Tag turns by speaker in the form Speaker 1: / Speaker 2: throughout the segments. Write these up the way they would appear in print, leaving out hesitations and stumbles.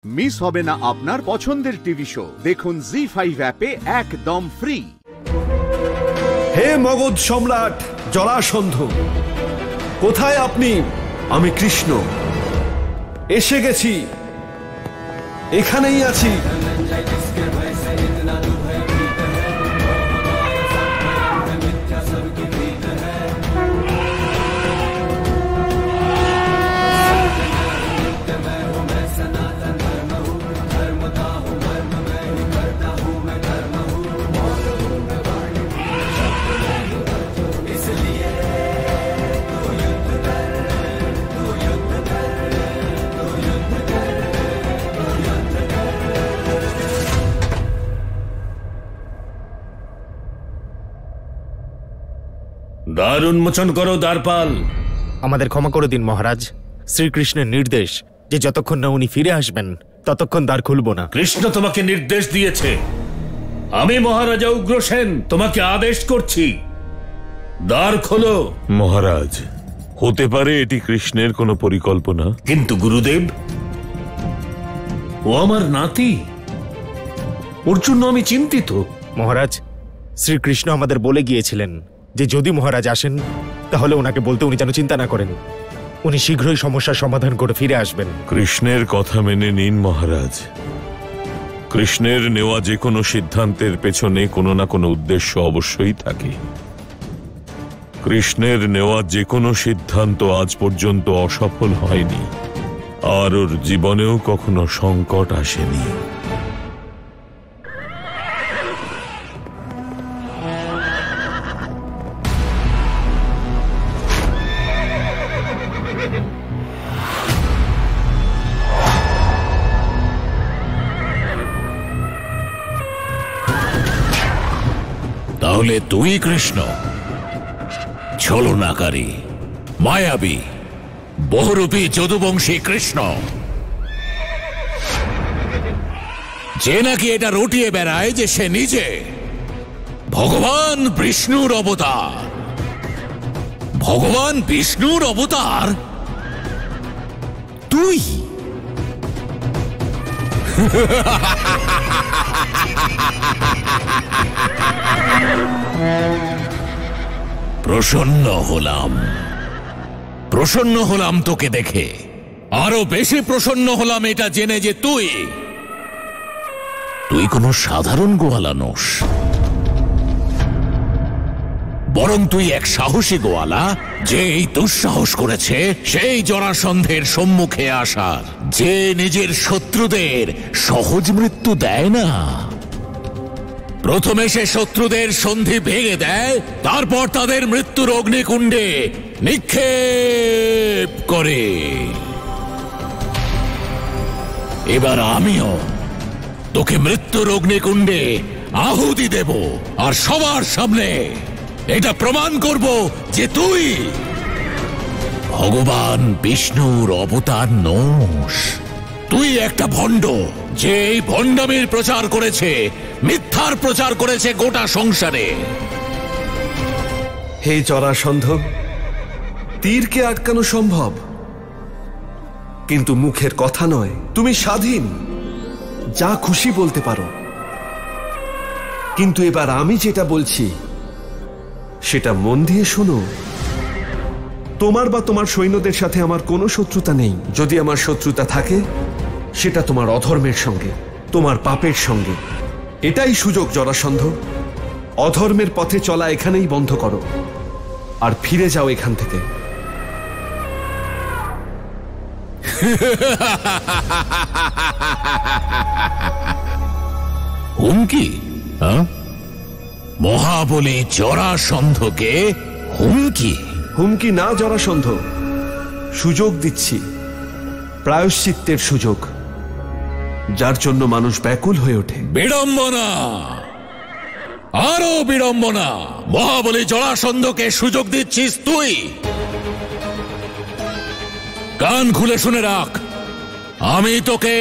Speaker 1: Miss হবে না আপনার পছন্দের টিভি শো। দেখুন জি5 অ্যাপে একদম ফ্রি।
Speaker 2: হে মগধ সম্রাট জরাসন্ধ, কোথায় আপনি? আমি কৃষ্ণ এসে গেছি, এখানেই আছি।
Speaker 3: দ্বার উন্মোচন করো দ্বারপাল।
Speaker 4: আমাদের ক্ষমা করে দিন মহারাজ, শ্রীকৃষ্ণের নির্দেশ যে যতক্ষণ না উনি ফিরে আসবেন ততক্ষণ দ্বার খুলব না।
Speaker 3: কৃষ্ণ তোমাকে নির্দেশ দিয়েছে, আমি মহারাজা উগ্রসেন তোমাকে আদেশ করছি, দ্বার খোলো।
Speaker 5: মহারাজ, হতে পারে এটি কৃষ্ণের কোনো পরিকল্পনা।
Speaker 3: কিন্তু গুরুদেব, ও আমার নাতি, ওর জন্য আমি চিন্তিত।
Speaker 4: মহারাজ, শ্রীকৃষ্ণ আমাদের বলে গিয়েছিলেন যে যদি মহারাজ আসেন তাহলে ওনাকে বলতে উনি যেন চিন্তা না করেন, উনি শীঘ্রই সমস্যার সমাধান করে ফিরে আসবেন।
Speaker 5: কৃষ্ণের কথা মেনে নিন মহারাজ। কৃষ্ণের নেওয়া যে কোনো সিদ্ধান্তের পেছনে কোনো না কোনো উদ্দেশ্য অবশ্যই থাকে। কৃষ্ণের নেওয়া যে কোনো সিদ্ধান্ত আজ পর্যন্ত অসফল হয়নি, আর ওর জীবনেও কখনো সংকট আসেনি।
Speaker 6: তাহলে তুই কৃষ্ণ, ছলনাকারী, মায়াবী, বহুরূপী যদুবংশী কৃষ্ণ, যে নাকি এটা রটিয়ে বেড়ায় যে সে নিজে ভগবান বিষ্ণুর অবতার। ভগবান বিষ্ণুর অবতার তুই? প্রসন্ন হলাম তোকে দেখে, আরো বেশি প্রসন্ন হলাম এটা জেনে যে তুই কোনো সাধারণ গোয়ালা নোস, বরং তুই এক সাহসী গোয়ালা, যে এই দুঃসাহস করেছে সেই জরাসন্ধের সম্মুখে আসার, যে নিজের শত্রুদের সহজ মৃত্যু দেয় না। প্রথমে সে শত্রুদের সন্ধি ভেঙে দেয়, তারপর তাদের মৃত্যুর অগ্নিকুণ্ডে নিক্ষেপ করে। এবার আমিও তোকে মৃত্যুর অগ্নিকুণ্ডে আহুতি দেব, আর সবার সামনে এটা প্রমাণ করব যে তুই ভগবান বিষ্ণুর অবতার নোস। তুই একটা ভণ্ড, যে এই ভণ্ডামির প্রচার করেছে, মিথ্যার প্রচার করেছে গোটা সংসারে।
Speaker 2: হে জরাসন্ধ, তীরকে আটকানো সম্ভব, কিন্তু মুখের কথা নয়। তুমি স্বাধীন, যা খুশি বলতে পারো, কিন্তু এবার আমি যেটা বলছি সেটা মন দিয়ে শোনো। তোমার বা তোমার সৈন্যদের সাথে আমার কোনো শত্রুতা নেই। যদি আমার শত্রুতা থাকে সেটা তোমার অধর্মের সঙ্গে, তোমার পাপের সঙ্গে। এটাই সুযোগ জরাসন্ধ, অধর্মের পথে চলা এখানেই বন্ধ করো আর ফিরে যাও এখান থেকে।
Speaker 6: হুমকি? মহাবলী জরাসন্ধকে হুমকি?
Speaker 2: হুমকি না জরাসন্ধ, সুযোগ দিচ্ছি, প্রায়শ্চিত্তের সুযোগ, যার জন্য মানুষ ব্যাকুল হয়ে ওঠে।
Speaker 6: বিড়ম্বনা, আরো বিড়ম্বনা। মহাবলী জরাসন্ধকে সুযোগ দিচ্ছিস তুই? কান খুলে শুনে রাখ, আমি তোকে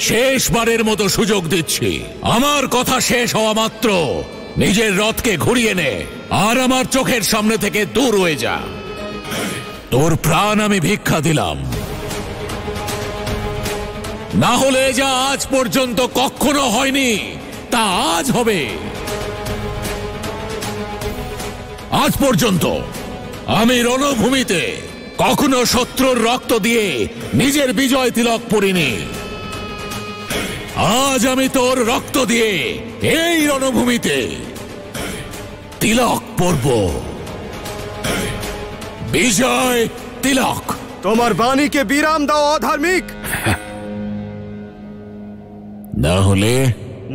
Speaker 6: শেষবারের মতো সুযোগ দিচ্ছি। আমার কথা শেষ হওয়া মাত্র নিজের রথকে ঘুরিয়ে নে, আর আমার চোখের সামনে থেকে দূর হয়ে যা। তোর প্রাণ আমি ভিক্ষা দিলাম, না হলে যা আজ পর্যন্ত কখনো হয়নি তা আজ হবে। আজ পর্যন্ত আমি রণভূমিতে কখনো শত্রুর রক্ত দিয়ে নিজের বিজয় তিলক পরিনি। আজ আমি তোর রক্ত দিয়ে এই রণভূমিতে তিলক পরব, বিজয় তিলক।
Speaker 7: তোমার বাণীকে বিরাম দাও অধার্মিক।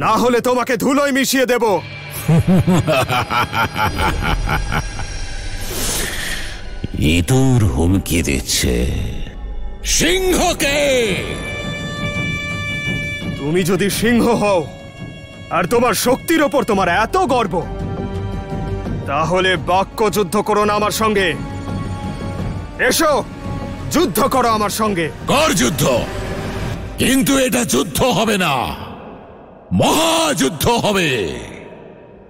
Speaker 7: না হলে তোমাকে ধুলোয় মিশিয়ে দেব।
Speaker 6: ইঁদুর হুমকি দিচ্ছে সিংহকে।
Speaker 7: তুমি যদি সিংহ হও আর তোমার শক্তির ওপর তোমার এত গর্ব, তাহলে বাক্য যুদ্ধ করো না আমার সঙ্গে। এসো যুদ্ধ করো আমার সঙ্গে।
Speaker 6: কর যুদ্ধ, কিন্তু এটা যুদ্ধ হবে না, মহাযুদ্ধ হবে।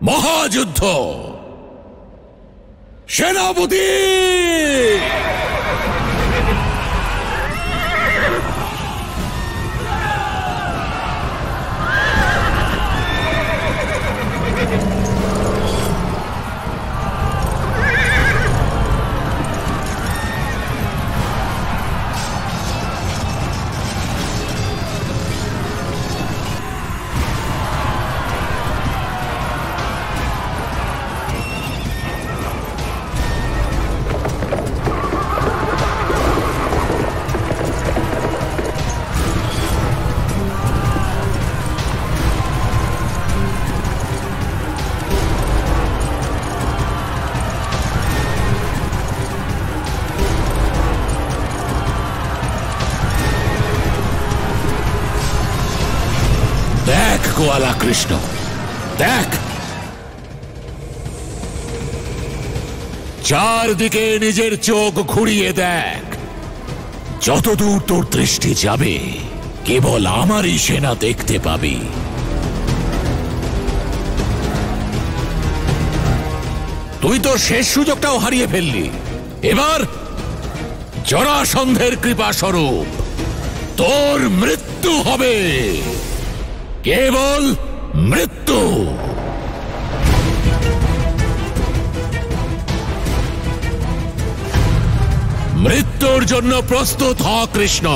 Speaker 6: মহাযুদ্ধ। সেনাপতি! দেখ গোয়ালা কৃষ্ণ, দেখ চারদিকে নিজের চোখ ঘুরিয়ে দেখ। যতদূর তোর দৃষ্টি যাবে কেবল আমারই সেনা দেখতে পাবি। তুই তোর শেষ সুযোগটাও হারিয়ে ফেললি। এবার জরাসন্ধের কৃপা স্বরূপ তোর মৃত্যু হবে, কেবল মৃত্যু। মৃত্যুর জন্য প্রস্তুত হ কৃষ্ণ।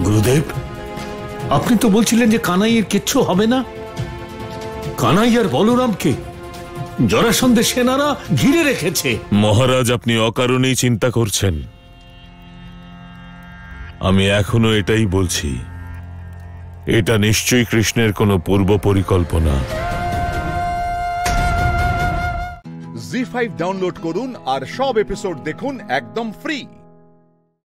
Speaker 3: গুরুদেব, আপনি তো বলছিলেন যে কানাইয়ের কিচ্ছু হবে না। কানাই আর বলরামকে জরাসন্ধের সেনারা ঘিরে রেখেছে।
Speaker 5: মহারাজ, আপনি অকারণেই চিন্তা করছেন। আমি এখনো এটাই বলছি, এটা নিশ্চয়ই কৃষ্ণের কোনো পূর্ব পরিকল্পনা।
Speaker 1: জি5 ডাউনলোড করুন আর সব এপিসোড দেখুন একদম ফ্রি।